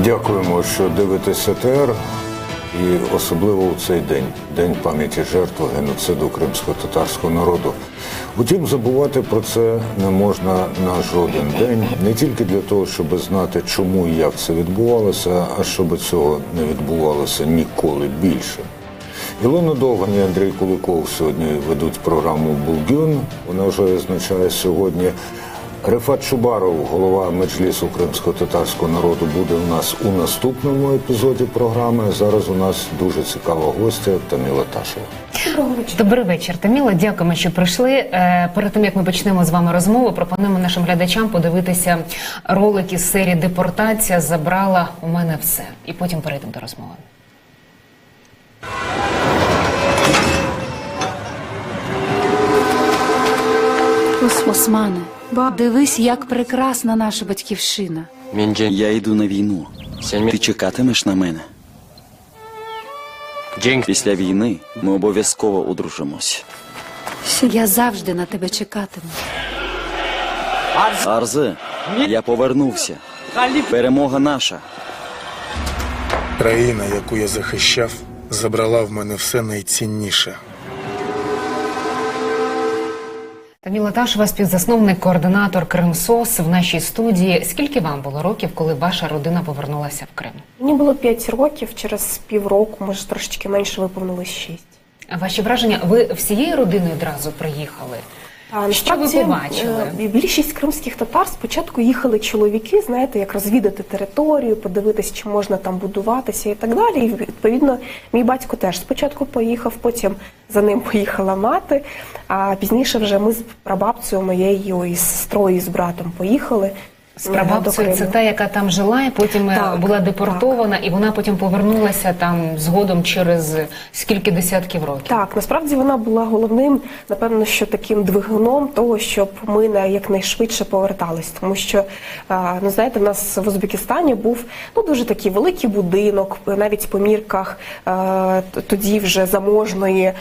Дякуємо, що дивитесь ТР, і особливо у цей день, День пам'яті жертв геноциду кримсько-татарського народу. Утім, забувати про це не можна на жоден день, не тільки для того, щоб знати, чому і як це відбувалося, а щоб цього не відбувалося ніколи більше. Ілона Довгань і Андрій Куликов сьогодні ведуть програму «Булгюн». Вона вже означає сьогодні. Рефат Чубаров, голова Меджлісу кримсько-татарського народу, буде у нас у наступному епізоді програми. Зараз у нас дуже цікава гостя Таміла Ташева. Добрий вечір, Таміла. Дякуємо, що прийшли. Перед тим, як ми почнемо з вами розмову, пропонуємо нашим глядачам подивитися ролик із серії «Депортація забрала у мене все». І потім перейдемо до розмови. Османе, дивись, як прекрасна наша батьківщина. Я йду на війну. Ти чекатимеш на мене? Після війни ми обов'язково одружимось. Я завжди на тебе чекатиму. Арзе, я повернувся. Перемога наша. Країна, яку я захищав, забрала в мене все найцінніше. Таміла Ташева, співзасновник, координатор Кримсос в нашій студії. Скільки вам було років, коли ваша родина повернулася в Крим? Мені було 5 років, через півроку, може трошечки менше, виповнилось 6. А ваші враження? Ви всією родиною одразу приїхали? Що ви побачили? Більшість кримських татар спочатку їхали чоловіки, знаєте, як розвідати територію, подивитись, чи можна там будуватися і так далі. І, відповідно, мій батько теж спочатку поїхав, потім за ним поїхала мати, а пізніше вже ми з прабабцею моєю, і з сестрою, і з братом поїхали. З прабабцею це та, яка там жила, і потім була депортована, і вона потім повернулася там згодом через скільки десятків років. Так, насправді вона була головним, напевно, що таким двигуном того, щоб ми якнайшвидше повертались. Тому що, ну знаєте, в нас в Узбекистані був дуже такий великий будинок, навіть по мірках тоді вже заможної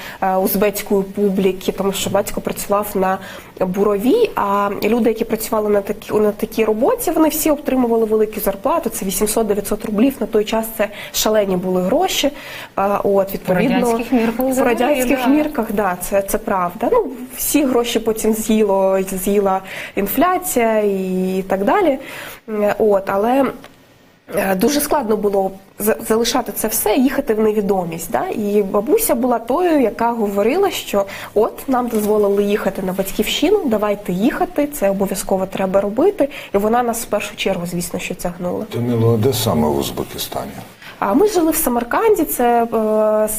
узбецької публіки, тому що батько працював на буровій, а люди, які працювали на такій роботі, вони всі отримували великі зарплати, це 800-900 рублів, на той час це шалені були гроші. От, відповідно, в радянських мірках, да, це правда. Ну, всі гроші потім з'їла інфляція і так далі. От, але дуже складно було залишати це все і їхати в невідомість. Да? І бабуся була тою, яка говорила, що от нам дозволили їхати на батьківщину, давайте їхати, це обов'язково треба робити. І вона нас в першу чергу, звісно, що тягнула. Таміла, де саме в Узбекистані? Ми жили в Самарканді, це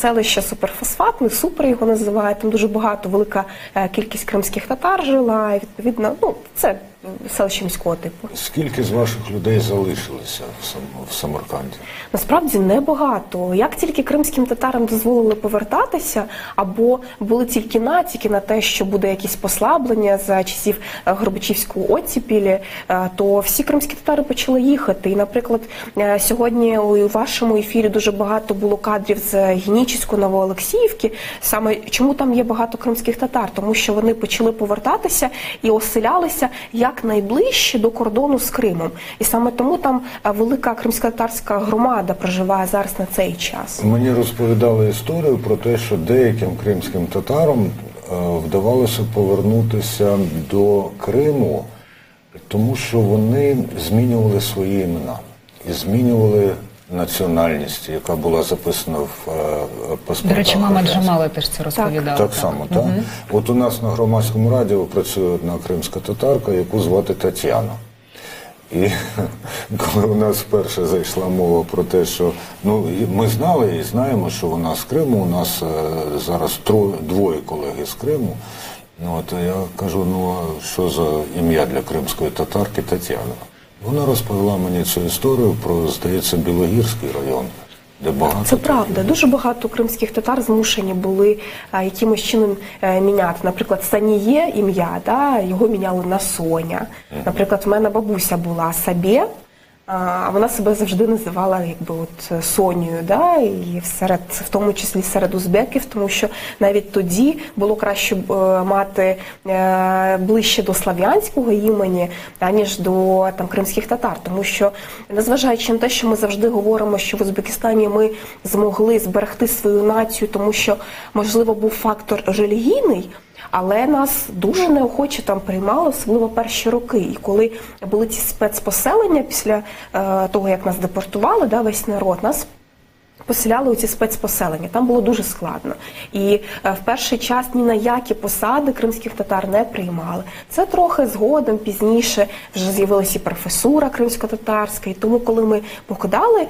селище Суперфосфатне, Супер його називають, там дуже багато, велика кількість кримських татар жила, і відповідно, це селище міського типу. Скільки з ваших людей залишилося в Самарканді? Насправді небагато. Як тільки кримським татарам дозволили повертатися, або були тільки натяки на те, що буде якесь послаблення за часів Горбачівської оттепелі, то всі кримські татари почали їхати. І, наприклад, сьогодні у вашому ефірі дуже багато було кадрів з Генічеської, Новоолексіївки. Саме чому там є багато кримських татар? Тому що вони почали повертатися і оселялися якнайближче до кордону з Кримом. І саме тому там велика кримсько-татарська громада проживає зараз на цей час. Мені розповідали історію про те, що деяким кримським татарам вдавалося повернутися до Криму, тому що вони змінювали свої імена і змінювали національність, яка була записана в паспортах. До речі, мама Джамала теж це розповідала. Так само, так. От у нас на громадському радіо працює одна кримська татарка, яку звати Тетяна. І коли у нас вперше зайшла мова про те, що ми знали і знаємо, що вона з Криму, у нас зараз двоє колеги з Криму. От я кажу, що за ім'я для кримської татарки Тетяна? Вона розповіла мені цю історію про, здається, Білогірський район, де багато... Це правда. Дуже багато кримських татар змушені були якимось чином міняти. Наприклад, Саніє ім'я, його міняли на Соня. Наприклад, в мене бабуся була Сабє, А вона себе завжди називала якби от Сонією, да, і в тому числі серед узбеків, тому що навіть тоді було краще мати ближче до слав'янського імені, аніж до там кримських татар, тому що, незважаючи на те, що ми завжди говоримо, що в Узбекистані ми змогли зберегти свою націю, тому що, можливо, був фактор релігійний, але нас дуже неохоче там приймали, особливо перші роки. І коли були ці спецпоселення після того, як нас депортували, да, весь народ, нас поселяли у ці спецпоселення. Там було дуже складно. І в перший час ні на які посади кримських татар не приймали. Це трохи згодом, пізніше вже з'явилася і професура кримсько-татарська. І тому, коли ми покидали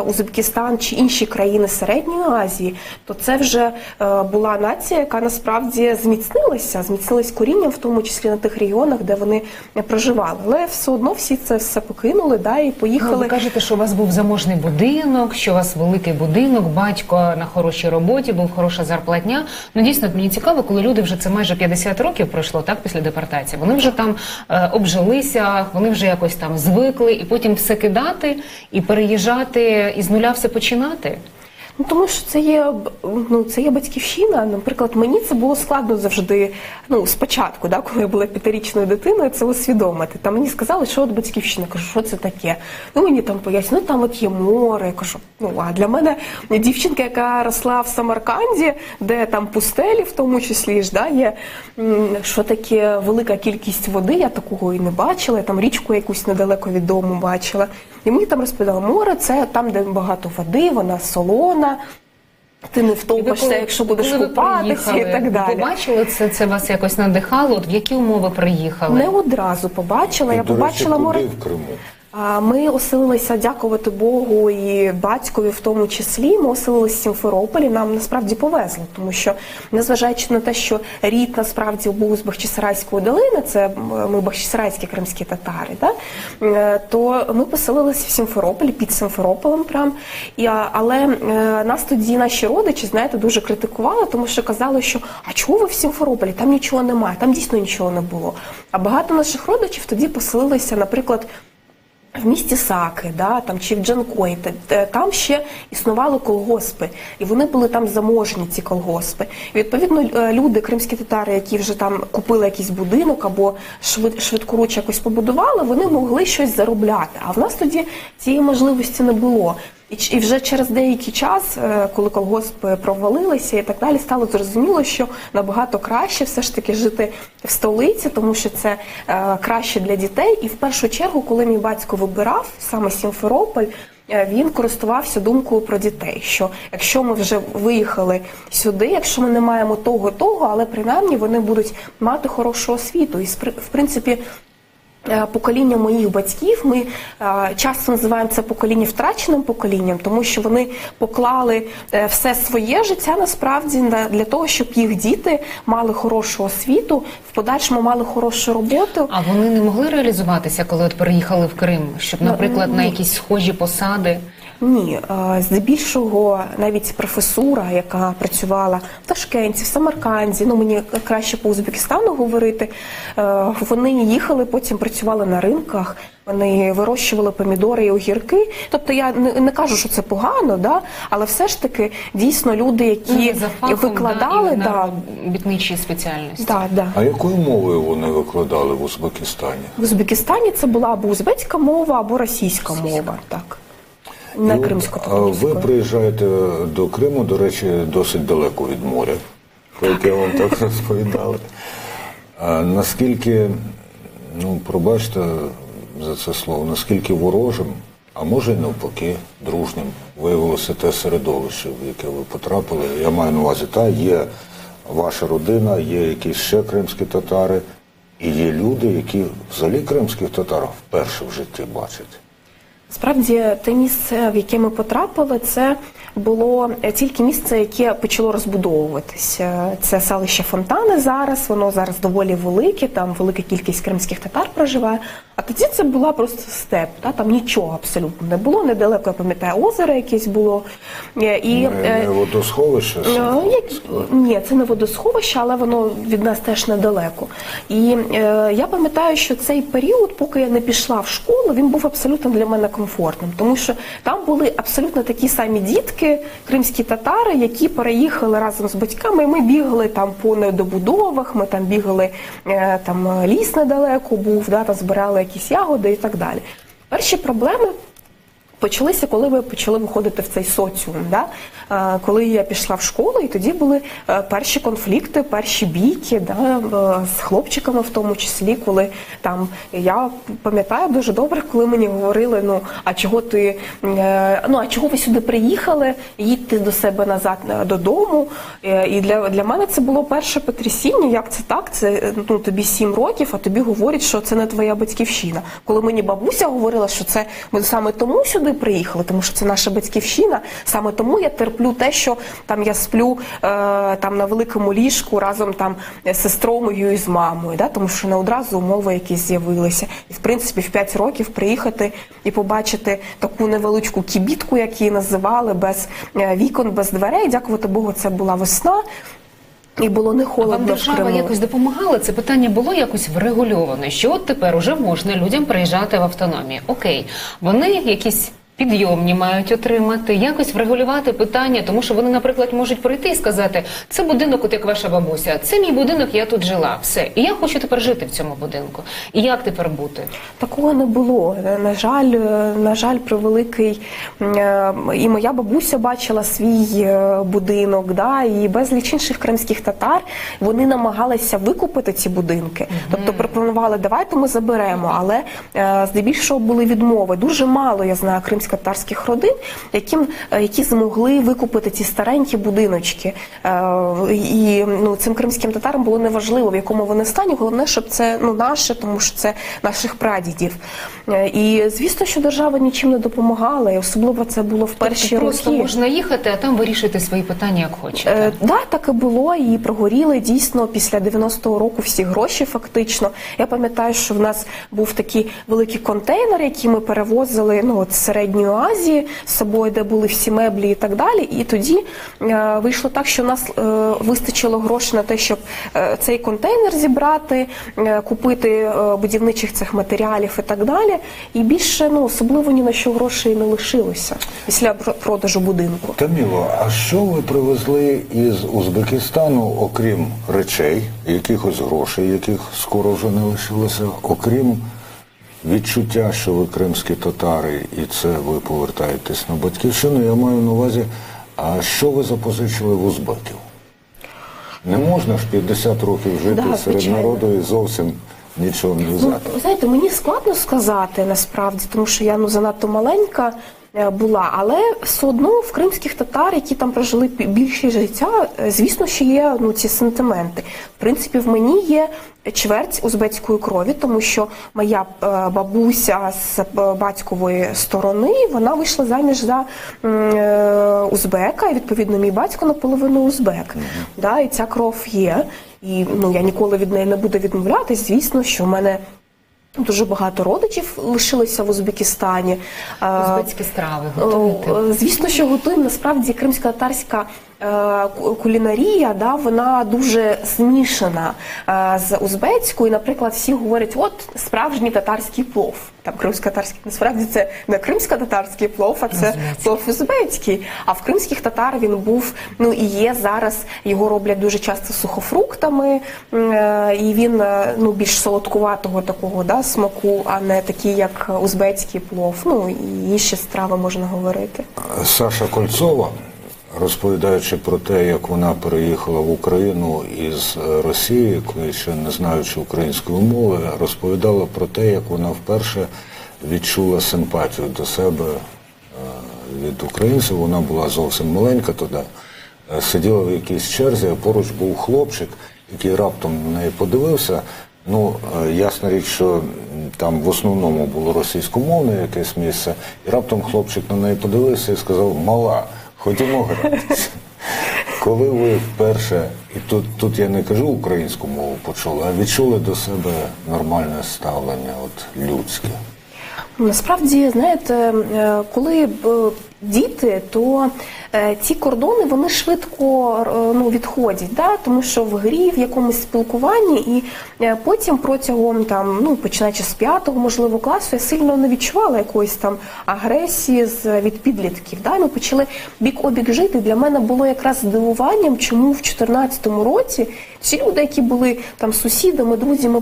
Узбекистан чи інші країни Середньої Азії, то це вже була нація, яка насправді зміцнилась корінням, в тому числі на тих регіонах, де вони проживали. Але все одно всі це все покинули, да, і поїхали. Ви кажете, що у вас був заможний будинок, що у вас великий будинок, батько на хорошій роботі, був хороша зарплатня. Ну, дійсно, мені цікаво, коли люди вже, це майже 50 років пройшло, так, після депортації, вони вже там обжилися, вони вже якось там звикли, і потім все кидати, і переїжджати, і з нуля все починати. Ну, тому що це є батьківщина. Наприклад, мені це було складно завжди, спочатку, да, коли я була 5-річною дитиною, це усвідомити. Там мені сказали, що от батьківщина. Я кажу, що це таке? Мені там пояснюють, там от є море. Я кажу, а для мене дівчинка, яка росла в Самарканді, де там пустелі в тому числі ж, да, є, що таке велика кількість води, я такого і не бачила, я там річку якусь недалеко від дому бачила. І мені там розповідали, море – це там, де багато води, вона солона, ти не втопишся, якщо будеш купатися і так далі. Ви побачили це вас якось надихало? От в які умови приїхали? Не одразу побачила. Я побачила море. В Криму? Ми оселилися, дякувати Богу, і батькові в тому числі, ми оселилися в Сімферополі, нам насправді повезло, тому що, незважаючи на те, що рід насправді був з Бахчисарайської долини, це ми бахчисарайські кримські татари, да? То ми поселилися в Сімферополі, під Сімферополем прям, але нас тоді наші родичі, знаєте, дуже критикували, тому що казали, що а чого ви в Сімферополі, там нічого немає, там дійсно нічого не було. А багато наших родичів тоді поселилися, наприклад, в місті Саки, да, там, чи в Джанкої, там ще існували колгоспи, і вони були там заможні, ці колгоспи. І, відповідно, люди, кримські татари, які вже там купили якийсь будинок або швидкоруч якось побудували, вони могли щось заробляти. А в нас тоді цієї можливості не було. І вже через деякий час, коли колгоспи провалилися і так далі, стало зрозуміло, що набагато краще все ж таки жити в столиці, тому що це краще для дітей. І в першу чергу, коли мій батько вибирав саме Сімферополь, він користувався думкою про дітей, що якщо ми вже виїхали сюди, якщо ми не маємо того, але принаймні вони будуть мати хорошу освіту. І, в принципі, покоління моїх батьків, ми часто називаємо це покоління втраченим поколінням, тому що вони поклали все своє життя насправді для того, щоб їх діти мали хорошу освіту, в подальшому мали хорошу роботу. А вони не могли реалізуватися, коли от переїхали в Крим, щоб, наприклад, на якісь схожі посади? Ні, здебільшого навіть професура, яка працювала в Ташкенті, в Самарканді, мені краще по Узбекистану говорити, вони їхали, потім працювали на ринках, вони вирощували помідори і огірки. Тобто я не кажу, що це погано, да? Але все ж таки дійсно люди, які викладали... на робітничій спеціальності. Да. А якою мовою вони викладали в Узбекистані? В Узбекистані це була або узбецька мова, або російська мова, так. Не кримсько-татарською. Ви приїжджаєте до Криму, до речі, досить далеко від моря, про яке вам так розповідали. Наскільки, пробачте за це слово, наскільки ворожим, а може й навпаки, дружнім, виявилося те середовище, в яке ви потрапили. Я маю на увазі, є ваша родина, є якісь ще кримські татари, і є люди, які взагалі кримських татар вперше в житті бачать. Справді, те місце, в яке ми потрапили, це було тільки місце, яке почало розбудовуватися. Це селище Фонтани зараз, воно зараз доволі велике, там велика кількість кримських татар проживає. А тоді це була просто степ, там нічого абсолютно не було, недалеко, я пам'ятаю, озеро якесь було. Не водосховище? Ні, це не водосховище, але воно від нас теж недалеко. І я пам'ятаю, що цей період, поки я не пішла в школу, він був абсолютно для мене комфортним, тому що там були абсолютно такі самі дітки, кримські татари, які переїхали разом з батьками, і ми бігали там по недобудовах, ми там бігали, там ліс недалеко був, там збирали якісь ягоди і так далі. Перші проблеми почалися, коли ви почали виходити в цей соціум, коли я пішла в школу, і тоді були перші конфлікти, перші бійки, з хлопчиками в тому числі, коли там, я пам'ятаю дуже добре, коли мені говорили, а чого ви сюди приїхали, їдьте до себе назад додому. І для мене це було перше потрясіння, як це так, це тобі 7 років, а тобі говорять, що це не твоя батьківщина. Коли мені бабуся говорила, що це ми саме тому сюди приїхали, тому що це наша батьківщина, саме тому я терплю те, що там я сплю там на великому ліжку разом там з сестрою і з мамою, тому що не одразу умови якісь з'явилися. І в принципі в 5 років приїхати і побачити таку невеличку кібітку, як її називали, без вікон, без дверей, дякувати Богу, це була весна. І було не холодно. Вам держава якось допомагала? Це питання було якось врегульоване, що от тепер уже можна людям приїжджати в автономії. Окей, вони якісь підйомні мають отримати, якось врегулювати питання, тому що вони, наприклад, можуть прийти і сказати, це будинок, от як ваша бабуся, це мій будинок, я тут жила, все. І я хочу тепер жити в цьому будинку. І як тепер бути? Такого не було. На жаль, превеликий. І моя бабуся бачила свій будинок, і безліч інших кримських татар, вони намагалися викупити ці будинки. Тобто пропонували, давайте ми заберемо, але здебільшого були відмови. Дуже мало, я знаю, кримсько-татарських родин, які змогли викупити ці старенькі будиночки. І цим кримським татарам було неважливо, в якому вони стані, головне, щоб це наше, тому що це наших прадідів. І звісно, що держава нічим не допомагала, і особливо це було в перші роки. Просто можна їхати, а там вирішити свої питання, як хочете. Так і було, і прогоріли дійсно після 90-го року всі гроші фактично. Я пам'ятаю, що в нас був такий великий контейнер, який ми перевозили з Середньої Азії з собою, де були всі меблі і так далі. І тоді вийшло так, що у нас вистачило грошей на те, щоб цей контейнер зібрати, купити будівничих цих матеріалів і так далі. І більше, особливо ні на що грошей не лишилося після продажу будинку. Таміло, а що ви привезли із Узбекистану, окрім речей, якихось грошей, яких скоро вже не лишилося, окрім відчуття, що ви кримські татари, і це ви повертаєтесь на батьківщину, я маю на увазі, а що ви запозичили в узбеків? Не можна ж 50 років жити серед народу і зовсім нічого не взяти. Ви знаєте, мені складно сказати насправді, тому що я занадто маленька була, але все одно в кримських татар, які там прожили більше життя, звісно, що є ці сентименти. В принципі, в мені є чверть узбецької крові, тому що моя бабуся з батькової сторони, вона вийшла заміж за узбека, і відповідно мій батько наполовину узбек. І ця кров є, і я ніколи від неї не буду відмовлятись. Звісно, що в мене дуже багато родичів лишилося в Узбекистані. Узбецькі страви готуєте? Звісно, що готуємо. Насправді, кримсько-татарська кулінарія, вона дуже змішана з узбецькою. Наприклад, всі говорять, от справжній татарський плов. Там кримсько-татарський, насправді це не кримсько-татарський плов, а це плов узбецький. А в кримських татар він був, і є зараз, його роблять дуже часто сухофруктами, і він більш солодкуватого такого смаку, а не такий, як узбецький плов. І інші страви можна говорити. Саша Кольцова, розповідаючи про те, як вона переїхала в Україну із Росії, коли ще не знаючи української мови, розповідала про те, як вона вперше відчула симпатію до себе від українців. Вона була зовсім маленька тоді, сиділа в якійсь черзі, а поруч був хлопчик, який раптом на неї подивився. Ясна річ, що там в основному було російськомовне якесь місце, і раптом хлопчик на неї подивився і сказав: «Мала, ходімо гратися». Коли ви вперше, і тут я не кажу українську мову почули, а відчули до себе нормальне ставлення, от людське? Насправді, знаєте, коли діти, то ці кордони, вони швидко відходять, да? Тому що в грі, в якомусь спілкуванні, і потім протягом, починаючи з 5-го, можливо, класу, я сильно не відчувала якоїсь там агресії від підлітків. Да? Ми почали бік-обік жити. Для мене було якраз здивуванням, чому в 14-му році ці люди, які були там сусідами, друзями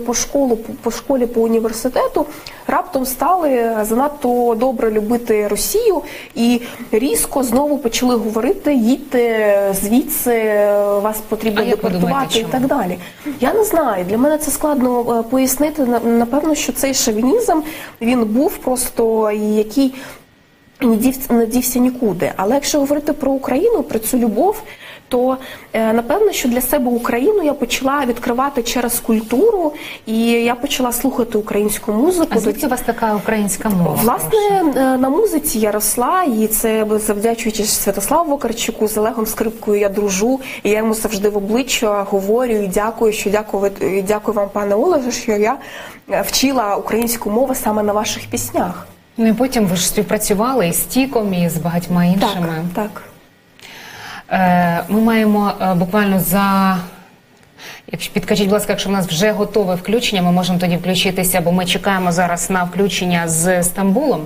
по школі, по університету, раптом стали занадто добре любити Росію і різко знову почали говорити: їдьте звідси, вас потрібно депортувати і так далі. Я не знаю, для мене це складно пояснити. Напевно, що цей шовінізм, він був просто, який не дівся нікуди. Але якщо говорити про Україну, про цю любов, то напевно, що для себе Україну я почала відкривати через культуру, і я почала слухати українську музику. А звідки у вас така українська мова? Власне, на музиці я росла, і це завдячуючи Святославу Вакарчуку, з Олегом Скрипкою я дружу, і я йому завжди в обличчя говорю і дякую вам, пане Олеже, що я вчила українську мову саме на ваших піснях. Ну і потім ви ж співпрацювали і з Тіком, і з багатьма іншими. Так. Ми маємо буквально підкажіть, будь ласка, якщо в нас вже готове включення, ми можемо тоді включитися, бо ми чекаємо зараз на включення з Стамбулом.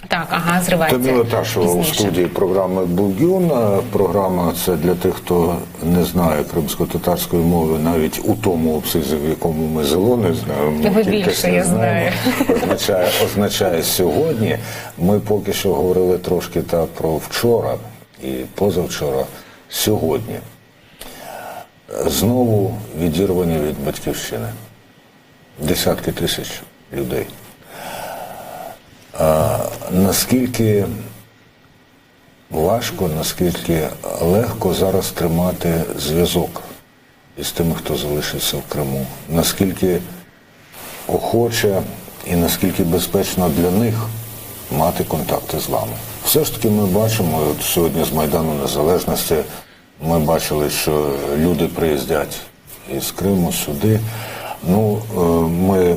Так, ага, зривається. Таміла Ташева у студії програми «Булгюн». Програма – це для тих, хто не знає кримсько-татарської мови, навіть у тому обсязі, в якому ми ЗЛО не знаємо. Ви більше, я знаю. Означає сьогодні. Ми поки що говорили трошки про вчора і позавчора. Сьогодні знову відірвані від батьківщини. Десятки тисяч людей. Наскільки важко, наскільки легко зараз тримати зв'язок із тими, хто залишився в Криму? Наскільки охоче і наскільки безпечно для них мати контакти з вами? Все ж таки ми бачимо, от сьогодні з Майдану Незалежності ми бачили, що люди приїздять із Криму сюди. Ми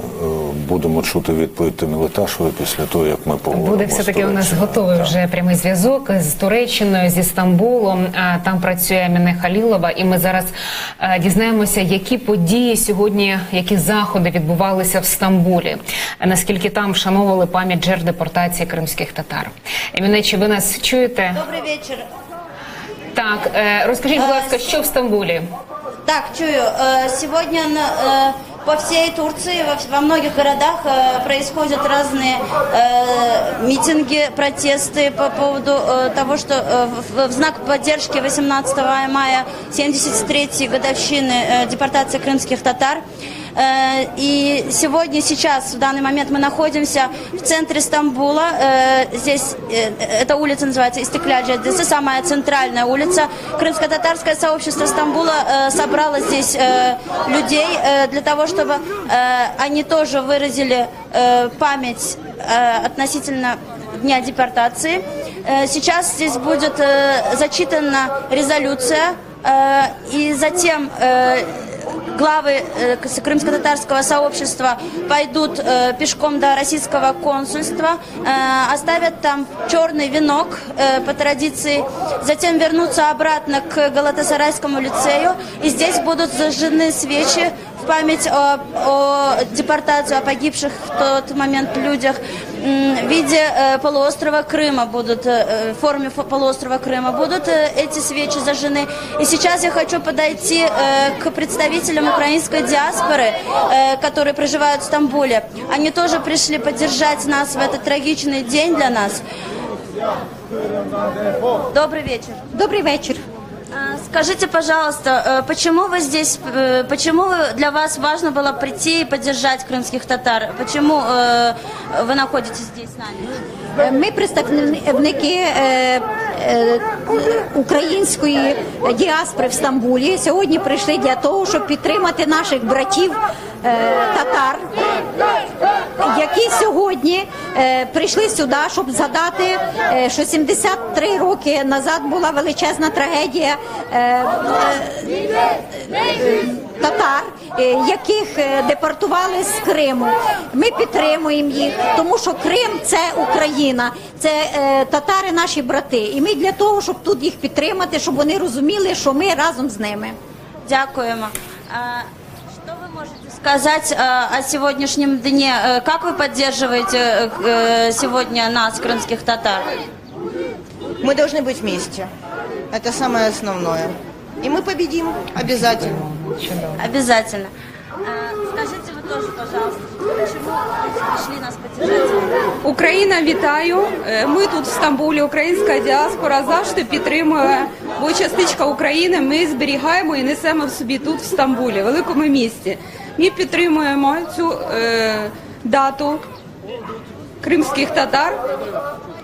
будемо чути відповідь Таміли Ташевої після того, як ми поговоримо. Буде все-таки у нас готовий вже прямий зв'язок з Туреччиною, зі Стамбулом. Там працює Еміне Халілова, і ми зараз дізнаємося, які події сьогодні, які заходи відбувалися в Стамбулі, наскільки там вшановували пам'ять жертв депортації кримських татар. Еміне, чи ви нас чуєте? Добрий вечір. Так, розкажіть, будь ласка, що в Стамбулі? Так, чую. Сегодня по всей Турции, во многих городах происходят разные митинги, протесты по поводу того, что в знак поддержки 18 мая 73-й годовщины депортации крымских татар. И сегодня, сейчас, в данный момент мы находимся в центре Стамбула. Здесь, эта улица называется Истикляджи, это самая центральная улица. Крымско-татарское сообщество Стамбула собрало здесь людей для того, чтобы они тоже выразили память относительно Дня депортации. Сейчас здесь будет зачитана резолюция, и затем главы крымско-татарского сообщества пойдут пешком до российского консульства, оставят там черный венок по традиции, затем вернутся обратно к Галатасарайскому лицею, и здесь будут зажжены свечи в память о депортации, о погибших в тот момент людях. В виде полуострова Крыма будут, в форме полуострова Крыма будут эти свечи зажжены. И сейчас я хочу подойти к представителям украинской диаспоры, которые проживают в Стамбуле. Они тоже пришли поддержать нас в этот трагичный день для нас. Добрый вечер. Добрый вечер. Скажите, пожалуйста, почему вы здесь, почему для вас важно было прийти и поддержать крымских татар? Почему вы находитесь здесь с нами? Ми представники української діаспори в Стамбулі. Сьогодні прийшли для того, щоб підтримати наших братів татар які сьогодні прийшли сюди, щоб згадати, що 73 роки назад була величезна трагедія татар, яких депортували з Криму. Ми підтримуємо їх, тому що Крим – це Україна, це татари наші брати. І ми для того, щоб тут їх підтримати, щоб вони розуміли, що ми разом з ними. Дякуємо. Что вы можете сказать о сегодняшнем дне? Как вы поддерживаете сегодня нас, крымских татар? Мы должны быть вместе. Это самое основное. И мы победим обязательно. Обязательно. Скажите вы тоже, пожалуйста, почему вы пришли нас поддержать? Україна, вітаю! Ми тут в Стамбулі, українська діаспора завжди підтримує, бо частичка України ми зберігаємо і несемо в собі тут, в Стамбулі, великому місті. Ми підтримуємо цю дату кримських татар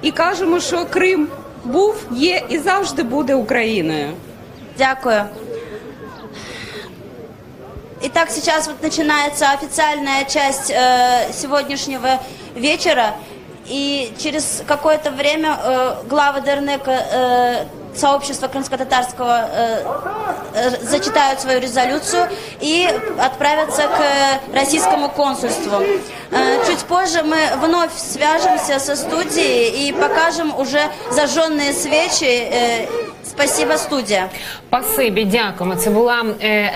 і кажемо, що Крим був, є і завжди буде Україною. Дякую. Итак, сейчас вот начинается официальная часть сегодняшнего вечера, и через какое-то время главы Дернека сообщества крымско-татарского зачитают свою резолюцию и отправятся к российскому консульству. Чуть позже мы вновь свяжемся со студией и покажем уже зажженные свечи. Спасибо, студія. Спасибі, дякуємо. Це була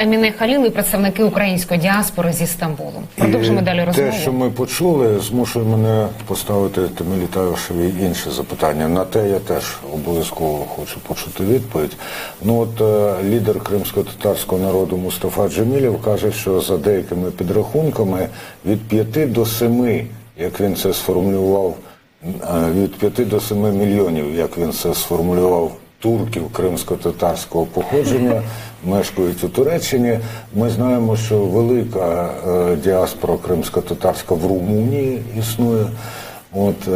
Еміне Халіл і представники української діаспори зі Стамбулу. Продовжимо далі розмову. Те, що ми почули, змушує мене поставити Тамілі Таїшевій інше запитання. На те я теж обов'язково хочу почути відповідь. Ну от лідер кримсько-татарського народу Мустафа Джемілєв каже, що за деякими підрахунками від 5 до 7, як він це сформулював, від 5 до 7 мільйонів, як він це сформулював, турків кримсько-татарського походження мешкають у Туреччині. Ми знаємо, що велика діаспора кримсько-татарська в Румунії існує. От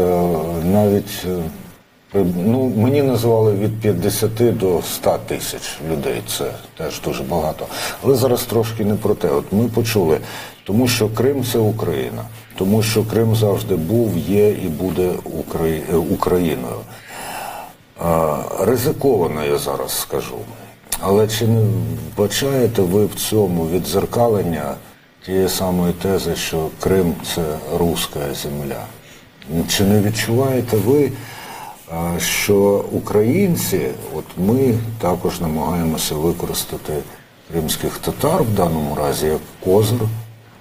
навіть мені називали від 50 до 100 тисяч людей. Це теж дуже багато. Але зараз трошки не про те. От ми почули, тому що Крим – це Україна. Тому що Крим завжди був, є і буде Україною. Ризиковано, я зараз скажу. Але чи не вбачаєте ви в цьому віддзеркалення тієї самої тези, що Крим – це руська земля? Чи не відчуваєте ви, що українці, от ми також намагаємося використати кримських татар в даному разі як козир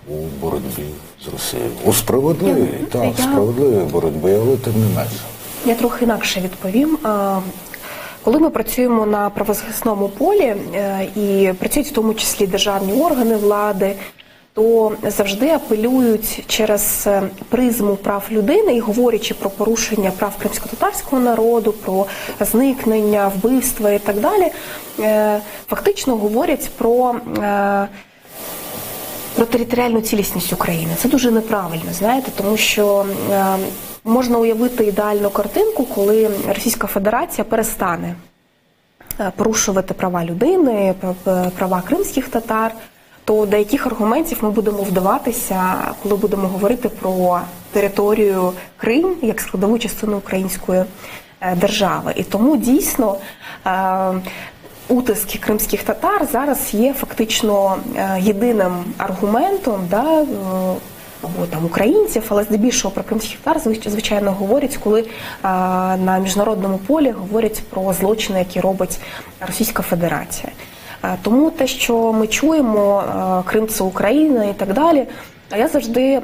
у боротьбі з Росією? У справедливій, справедливій боротьбі, але тим не менше. Я трохи інакше відповім. Коли ми працюємо на правозахисному полі і працюють в тому числі державні органи влади, то завжди апелюють через призму прав людини і говорячи про порушення прав кримсько-татарського народу, про зникнення, вбивства і так далі, фактично говорять про територіальну цілісність України. Це дуже неправильно, знаєте, тому що можна уявити ідеальну картинку, коли Російська Федерація перестане порушувати права людини, права кримських татар, то до яких аргументів ми будемо вдаватися, коли будемо говорити про територію Крим як складову частину української держави. І тому дійсно утиски кримських татар зараз є фактично єдиним аргументом, або там українців, але здебільшого про кримських татар, звичайно, говорять, коли на міжнародному полі говорять про злочини, які робить Російська Федерація. Тому те, що ми чуємо, Крим – це Україна і так далі, я завжди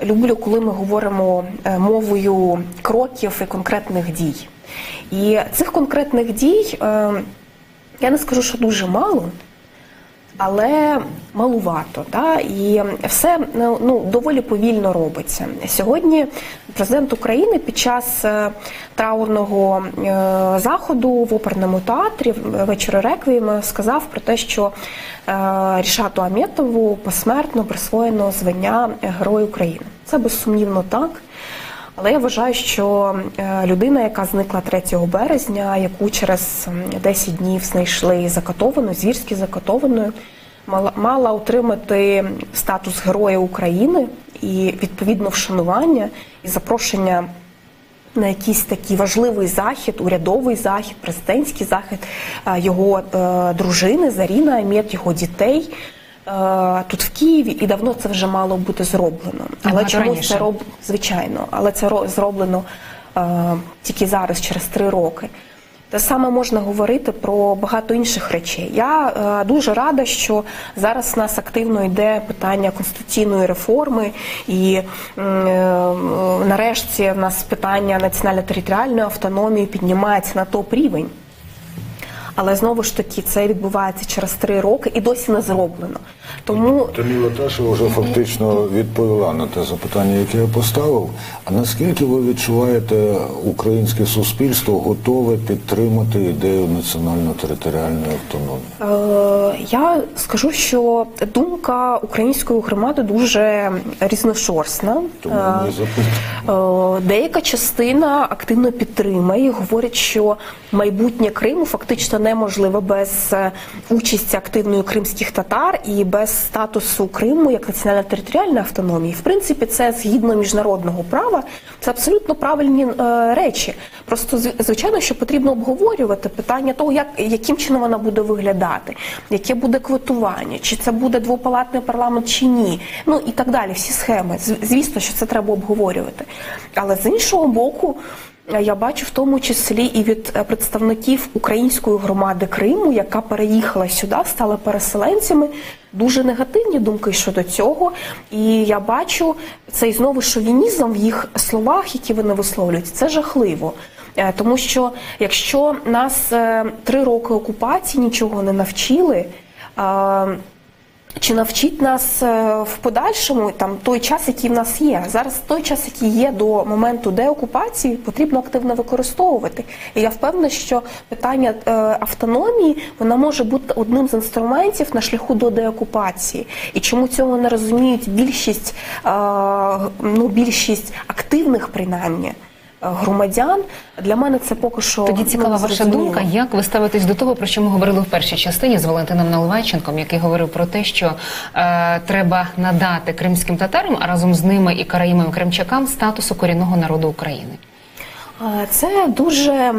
люблю, коли ми говоримо мовою кроків і конкретних дій. І цих конкретних дій, я не скажу, що дуже мало, але малувато, і все доволі повільно робиться. Сьогодні президент України під час траурного заходу в оперному театрі «Вечір реквієму» сказав про те, що Рішату Ахметову посмертно присвоєно звання Герой України. Це безсумнівно так. Але я вважаю, що людина, яка зникла 3 березня, яку через 10 днів знайшли закатованою, звірськи закатованою, мала отримати статус Героя України і відповідно вшанування і запрошення на якийсь такий важливий захід, урядовий захід, президентський захід його дружини Заріни Ахмет, його дітей тут в Києві, і давно це вже мало бути зроблено. Але чомусь це звичайно, але це зроблено тільки зараз, через 3 роки. Те саме можна говорити про багато інших речей. Я дуже рада, що зараз у нас активно йде питання конституційної реформи, і нарешті в нас питання національно-територіальної автономії піднімається на топ-рівень. Але знову ж таки це відбувається через 3 роки і досі не зроблено. Тому Таміла Ташева вже фактично відповіла на те запитання, яке я поставив. А наскільки ви відчуваєте, українське суспільство готове підтримати ідею національно-територіальної автономії? Я скажу, що думка української громади дуже різношорстна. Деяка частина активно підтримує, говорить, що майбутнє Криму фактично неможливе без участі активної кримських татар і без статусу Криму як національно-територіальної автономії. В принципі, це згідно міжнародного права, це абсолютно правильні речі. Просто, звичайно, що потрібно обговорювати питання того, яким чином вона буде виглядати, яке буде квотування, чи це буде двопалатний парламент, чи ні. Ну і так далі, всі схеми. Звісно, що це треба обговорювати. Але з іншого боку, я бачу в тому числі і від представників української громади Криму, яка переїхала сюди, стала переселенцями, дуже негативні думки щодо цього. І я бачу цей знову шовінізм в їх словах, які вони висловлюють. Це жахливо. Тому що якщо нас 3 роки окупації нічого не навчили, чи навчить нас в подальшому там той час, який в нас є. Зараз той час, який є до моменту деокупації, потрібно активно використовувати. І я впевнена, що питання автономії, вона може бути одним з інструментів на шляху до деокупації. І чому цього не розуміють більшість активних, принаймні, громадян, для мене це поки що тоді цікава ваша думка, як ви ставитесь до того, про що ми говорили в першій частині з Валентином Наливайченком, який говорив про те, що треба надати кримським татарам, а разом з ними і караїмам, і кримчакам статусу корінного народу України? Це дуже...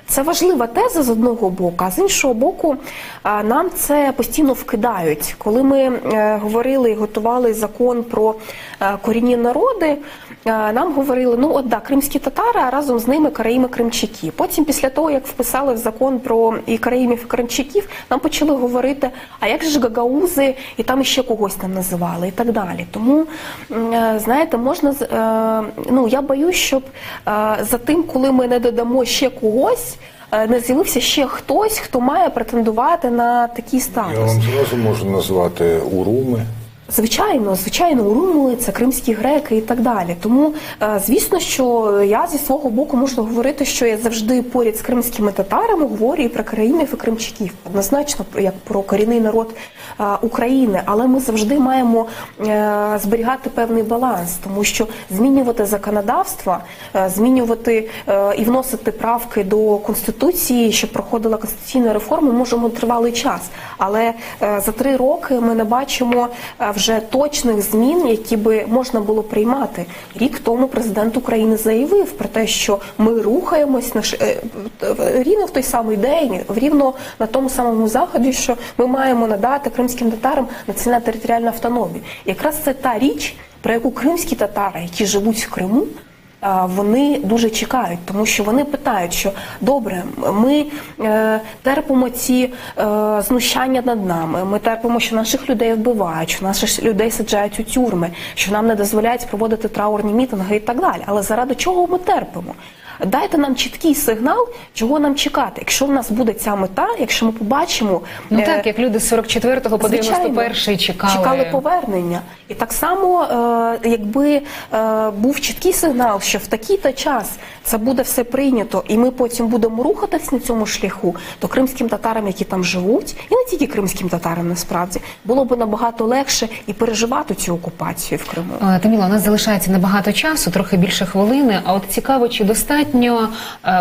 Це важлива теза з одного боку, а з іншого боку нам це постійно вкидають. Коли ми говорили і готували закон про корінні народи, нам говорили, кримські татари, а разом з ними караїми-кримчаки. Потім, після того, як вписали в закон про і караїмів, і кримчаків, нам почали говорити, а як же гагаузи, і там ще когось там називали, і так далі. Тому, знаєте, можна, я боюсь, щоб за тим, коли ми не додамо ще когось, не з'явився ще хтось, хто має претендувати на такий статус. Я вам зразу можу назвати уруми. Звичайно, уруми, це кримські греки і так далі. Тому, звісно, що я зі свого боку можу говорити, що я завжди поряд з кримськими татарами говорю і про караїмів, і кримчаків. Однозначно, як про корінний народ України. Але ми завжди маємо зберігати певний баланс, тому що змінювати законодавство, змінювати і вносити правки до Конституції, щоб проходила конституційна реформа, можемо тривалий час. Але за 3 роки ми не бачимо вже точних змін, які би можна було приймати. Рік тому президент України заявив про те, що ми рухаємось рівно в той самий день, рівно на тому самому заході, що ми маємо надати кримським татарам національно-територіальну автономію. І якраз це та річ, про яку кримські татари, які живуть в Криму, вони дуже чекають, тому що вони питають, що добре, ми терпимо ці знущання над нами, ми терпимо, що наших людей вбивають, що наших людей саджають у тюрми, що нам не дозволяють проводити траурні мітинги і так далі. Але заради чого ми терпимо? Дайте нам чіткий сигнал, чого нам чекати. Якщо в нас буде ця мета, якщо ми побачимо... так, як люди з 44-го по 91-й чекали повернення. І так само, якби був чіткий сигнал, що в такий-то час це буде все прийнято, і ми потім будемо рухатись на цьому шляху, то кримським татарам, які там живуть, і не тільки кримським татарам насправді, було б набагато легше і переживати цю окупацію в Криму. Таміла, у нас залишається небагато часу, трохи більше хвилини. А от цікаво, чи достатньо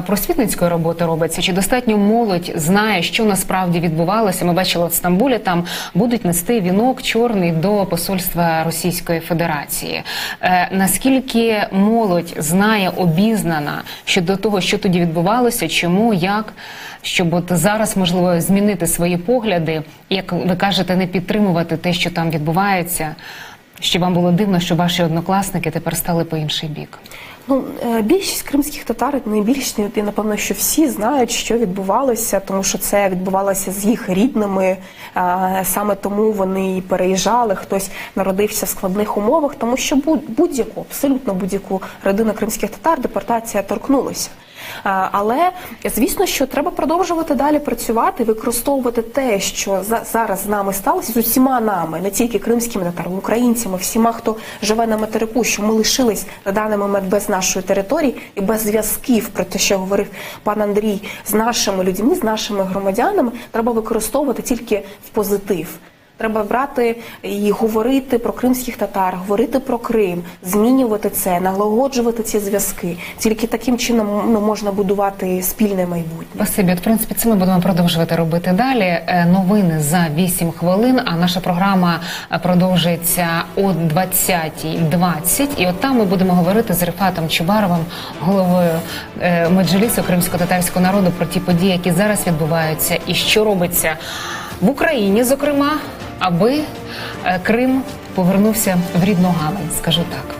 просвітницької роботи робиться, чи достатньо молодь знає, що насправді відбувалося. Ми бачили в Стамбулі, там будуть нести вінок чорний до посольства Російської Федерації. Наскільки молодь знає, обізнана щодо того, що тоді відбувалося, чому, як, щоб от зараз, можливо, змінити свої погляди, як ви кажете, не підтримувати те, що там відбувається, що вам було дивно, що ваші однокласники тепер стали по інший бік? Ну, більшість кримських татар, не більшість, і напевно, що всі знають, що відбувалося, тому що це відбувалося з їх рідними, саме тому вони і переїжджали, хтось народився в складних умовах, тому що будь-яку, абсолютно будь-яку родину кримських татар депортація торкнулася. Але, звісно, що треба продовжувати далі працювати, використовувати те, що зараз з нами сталося, з усіма нами, не тільки кримськими татарами, українцями, всіма, хто живе на материку, що ми лишились на даний момент без нашої території і без зв'язків, про те, що говорив пан Андрій, з нашими людьми, з нашими громадянами, треба використовувати тільки в позитив. Треба брати і говорити про кримських татар, говорити про Крим, змінювати це, налагоджувати ці зв'язки. Тільки таким чином можна будувати спільне майбутнє. Спасибі. От, в принципі, це ми будемо продовжувати робити далі. Новини за 8 хвилин, а наша програма продовжується о 20:20. І от там ми будемо говорити з Рифатом Чубаровим, головою Меджлісу кримсько-татарського народу, про ті події, які зараз відбуваються і що робиться в Україні, зокрема, аби Крим повернувся в рідну гавань, скажу так.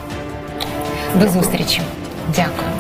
До зустрічі. Дякую.